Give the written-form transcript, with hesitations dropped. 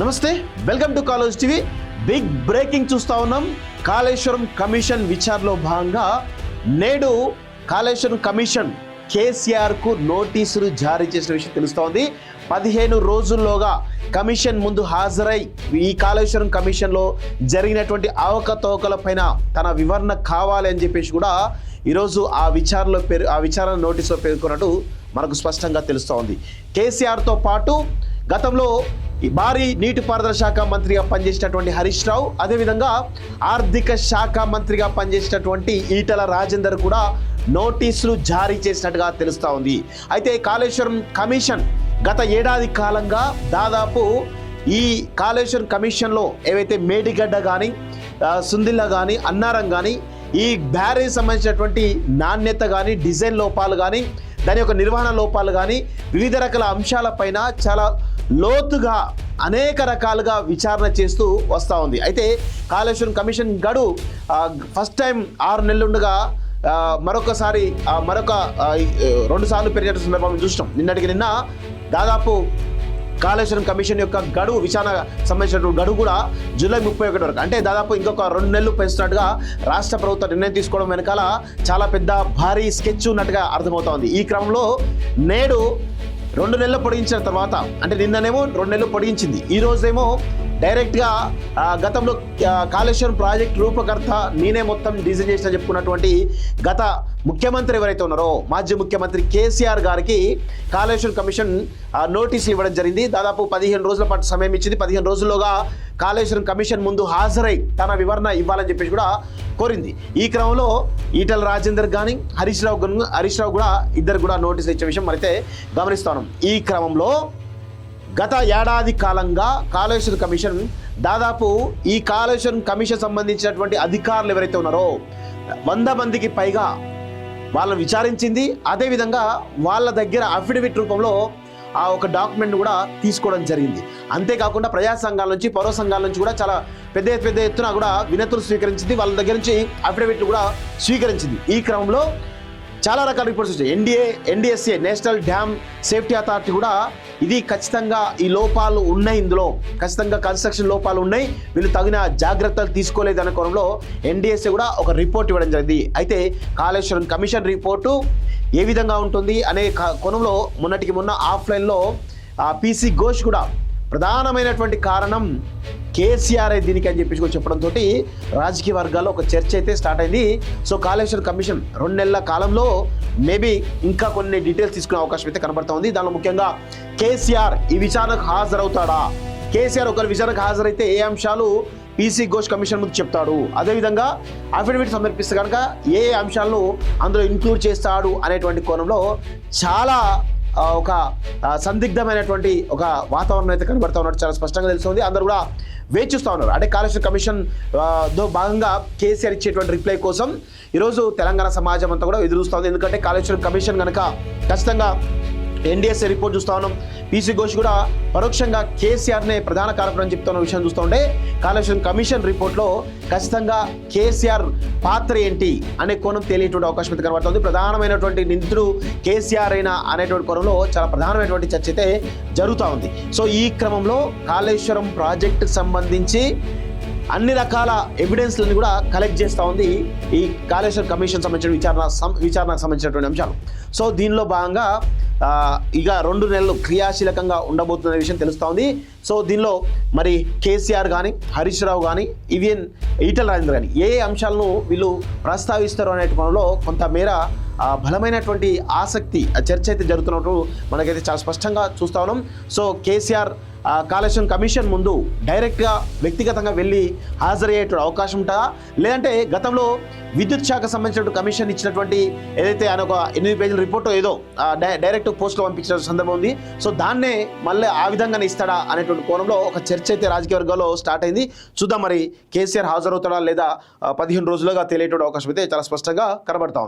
నమస్తే, welcome to college TV. Big breaking చూస్తా ఉన్నాం. కాళేశ్వరం కమిషన్ విచారణలో భాగంగా నేడు కాళేశ్వరం కమిషన్ కేసీఆర్ కు నోటీసులు జారీ చేసిన విషయం తెలుస్తోంది. 15 రోజుల్లోగా కమిషన్ ముందు హాజరై ఈ కాళేశ్వరం కమిషన్లో జరిగినటువంటి అవకతవకల పైన తన వివరణ కావాలి అని చెప్పేసి కూడా ఈరోజు ఆ విచారణ నోటీసులో పేర్కొన్నట్టు మనకు స్పష్టంగా తెలుస్తోంది. కేసీఆర్తో పాటు గతంలో భారీ నీటిపారుదల శాఖ మంత్రిగా పనిచేసినటువంటి హరీష్ రావు, అదేవిధంగా ఆర్థిక శాఖ మంత్రిగా పనిచేసినటువంటి ఈటల రాజేందర్ కూడా నోటీసులు జారీ చేసినట్టుగా తెలుస్తూ ఉంది. అయితే కాళేశ్వరం కమిషన్ గత ఏడాది కాలంగా దాదాపు ఈ కాళేశ్వరం కమిషన్లో ఏవైతే మేడిగడ్డ కానీ, సుందిల్ల కానీ, అన్నారం కానీ, ఈ బ్యారేజ్ సంబంధించినటువంటి నాణ్యత కానీ, డిజైన్ లోపాలు కానీ, దాని యొక్క నిర్వహణ లోపాలు కానీ, వివిధ రకాల అంశాలపైన చాలా లోతుగా అనేక రకాలుగా విచారణ చేస్తూ వస్తూ ఉంది. అయితే కాళేశ్వరం కమిషన్ గడువు ఫస్ట్ టైం 6 నెలలుండగా మరొకసారి 2 సార్లు పెరిగిన సందర్భం చూసినాం. నిన్నటికి నిన్న దాదాపు కాళేశ్వరం కమిషన్ యొక్క గడువు విచారణ సంబంధించినటువంటి గడువు కూడా జూలై 31 వరకు, అంటే దాదాపు ఇంకొక 2 నెలలు పెంచుతున్నట్టుగా రాష్ట్ర ప్రభుత్వం నిర్ణయం తీసుకోవడం వెనకాల చాలా పెద్ద భారీ స్కెచ్ ఉన్నట్టుగా అర్థమవుతోంది. ఈ క్రమంలో నేడు 2 నెలలు పొడిగించిన తర్వాత, అంటే నిన్ననేమో 2 నెలలు పొడిగించింది, ఈ రోజేమో డైరెక్ట్గా గతంలో కాళేశ్వరం ప్రాజెక్ట్ రూపకర్త నేనే మొత్తం డిజైన్ చేసిన చెప్పుకున్నటువంటి గత ముఖ్యమంత్రి ఎవరైతే ఉన్నారో మాజీ ముఖ్యమంత్రి కేసీఆర్ గారికి కాళేశ్వరం కమిషన్ నోటీసులు ఇవ్వడం జరిగింది. దాదాపు 15 రోజుల పాటు సమయం ఇచ్చింది. 15 రోజుల్లోగా కాళేశ్వరం కమిషన్ ముందు హాజరై తన వివరణ ఇవ్వాలని చెప్పేసి కూడా కోరింది. ఈ క్రమంలో ఈటల రాజేందర్ కానీ హరీష్ రావు కూడా ఇద్దరు కూడా నోటీసులు ఇచ్చే విషయం మనైతే గమనిస్తాం. ఈ క్రమంలో గత ఏడాది కాలంగా కాళేశ్వరం కమిషన్ దాదాపు ఈ కాళేశ్వరం కమిషన్ సంబంధించినటువంటి అధికారులు ఎవరైతే ఉన్నారో 100 మందికి పైగా వాళ్ళని విచారించింది. అదేవిధంగా వాళ్ళ దగ్గర అఫిడవిట్ రూపంలో ఆ ఒక డాక్యుమెంట్ కూడా తీసుకోవడం జరిగింది. అంతేకాకుండా ప్రజా సంఘాల నుంచి, పౌర సంఘాల నుంచి కూడా చాలా పెద్ద ఎత్తున కూడా వినతులు స్వీకరించింది. వాళ్ళ దగ్గర నుంచి అఫిడవిట్లు కూడా స్వీకరించింది. ఈ క్రమంలో చాలా రకాల రిపోర్ట్స్ వచ్చాయి. NDSA national dam safety authority కూడా ఇది ఖచ్చితంగా ఈ లోపాలు ఉన్నాయి, ఇందులో ఖచ్చితంగా కన్స్ట్రక్షన్ లోపాలు ఉన్నాయి, వీళ్ళు తగిన జాగ్రత్తలు తీసుకోలేదు అనే కోణంలో ఎన్డిఎస్ఏ కూడా ఒక రిపోర్ట్ ఇవ్వడం జరిగింది. అయితే కాళేశ్వరం కమిషన్ రిపోర్టు ఏ విధంగా ఉంటుంది అనే కోణంలో మొన్నటికి మొన్న ఆఫ్లైన్లో పీసీ ఘోష్ కూడా ప్రధానమైనటువంటి కారణం కేసీఆర్ దీనికి అని చెప్పి చెప్పడంతో రాజకీయ వర్గాల్లో ఒక చర్చ అయితే స్టార్ట్ అయింది. సో కాళేశ్వరం కమిషన్ 2 నెలల కాలంలో మేబీ ఇంకా కొన్ని డీటెయిల్స్ తీసుకునే అవకాశం అయితే కనబడతా ఉంది. దానిలో ముఖ్యంగా కేసీఆర్ ఈ విచారణకు హాజరవుతాడా, కేసీఆర్ ఒకరి విచారణకు హాజరైతే ఏ అంశాలు పీసీ ఘోష్ కమిషన్ ముందు చెప్తాడు, అదేవిధంగా అఫిడవిట్ సమర్పిస్తే కనుక ఏ అంశాలను అందులో ఇంక్లూడ్ చేస్తాడు అనేటువంటి కోణంలో చాలా ఒక సందిగ్ధమైనటువంటి ఒక వాతావరణం అయితే కనబడతా ఉన్నట్టు చాలా స్పష్టంగా తెలుస్తుంది. అందరూ కూడా వేచి చూస్తూ ఉన్నారు. అంటే కాళేశ్వరం కమిషన్ దో భాగంగా కేసీఆర్ ఇచ్చేటువంటి రిప్లై కోసం ఈరోజు తెలంగాణ సమాజం అంతా కూడా ఎదురు చూస్తూ ఉంది. ఎందుకంటే కాళేశ్వరం కమిషన్ కనుక ఖచ్చితంగా ఎన్డిఎస్ఏ రిపోర్ట్ చూస్తూ ఉన్నాం. పీసీ ఘోష్ కూడా పరోక్షంగా కేసీఆర్నే ప్రధాన కారకుడు అని చెప్తున్న విషయం చూస్తూ ఉంటే కాళేశ్వరం కమిషన్ రిపోర్ట్లో ఖచ్చితంగా కేసీఆర్ పాత్ర ఏంటి అనే కోణం తేలియేటువంటి అవకాశం అయితే కనబడుతుంది. ప్రధానమైనటువంటి నిందితుడు కేసీఆర్ అయినా అనేటువంటి కోణంలో చాలా ప్రధానమైనటువంటి చర్చ అయితే జరుగుతూ ఉంది. సో ఈ క్రమంలో కాళేశ్వరం ప్రాజెక్టుకు సంబంధించి అన్ని రకాల ఎవిడెన్స్లను కూడా కలెక్ట్ చేస్తూ ఉంది ఈ కాళేశ్వరం కమిషన్ సంబంధించిన విచారణకు సంబంధించినటువంటి అంశాలు. సో దీనిలో భాగంగా ఇక 2 నెలలు క్రియాశీలకంగా ఉండబోతున్న విషయం తెలుస్తూ ఉంది. సో దీనిలో మరి కేసీఆర్ కానీ, హరీష్ రావు కానీ, ఈవెన్ ఈటల రాజేందర్ కానీ ఏ అంశాలను వీళ్ళు ప్రస్తావిస్తారు అనే కోణంలో కొంతమేర బలమైనటువంటి ఆసక్తి చర్చ అయితే జరుగుతున్నట్టు మనకైతే చాలా స్పష్టంగా చూస్తూ ఉన్నాం. సో కేసీఆర్ కాళేశ్వరం కమిషన్ ముందు డైరెక్ట్గా వ్యక్తిగతంగా వెళ్ళి హాజరయ్యేటువంటి అవకాశం ఉంటుందా, లేదంటే గతంలో విద్యుత్ శాఖ సంబంధించిన కమిషన్ ఇచ్చినటువంటి ఏదైతే ఆయన ఒక 8 పేజీల రిపోర్టు ఏదో డైరెక్ట్ పోస్ట్లో పంపించిన సందర్భం ఉంది. సో దాన్నే మళ్ళీ ఆ విధంగానే ఇస్తాడా అనేటువంటి కోణంలో ఒక చర్చ అయితే రాజకీయ వర్గాల్లో స్టార్ట్ అయింది. చూద్దాం మరి కేసీఆర్ హాజరవుతాడా లేదా 15 రోజులుగా తెలియటువంటి అవకాశం అయితే చాలా స్పష్టంగా కనబడతా ఉంది.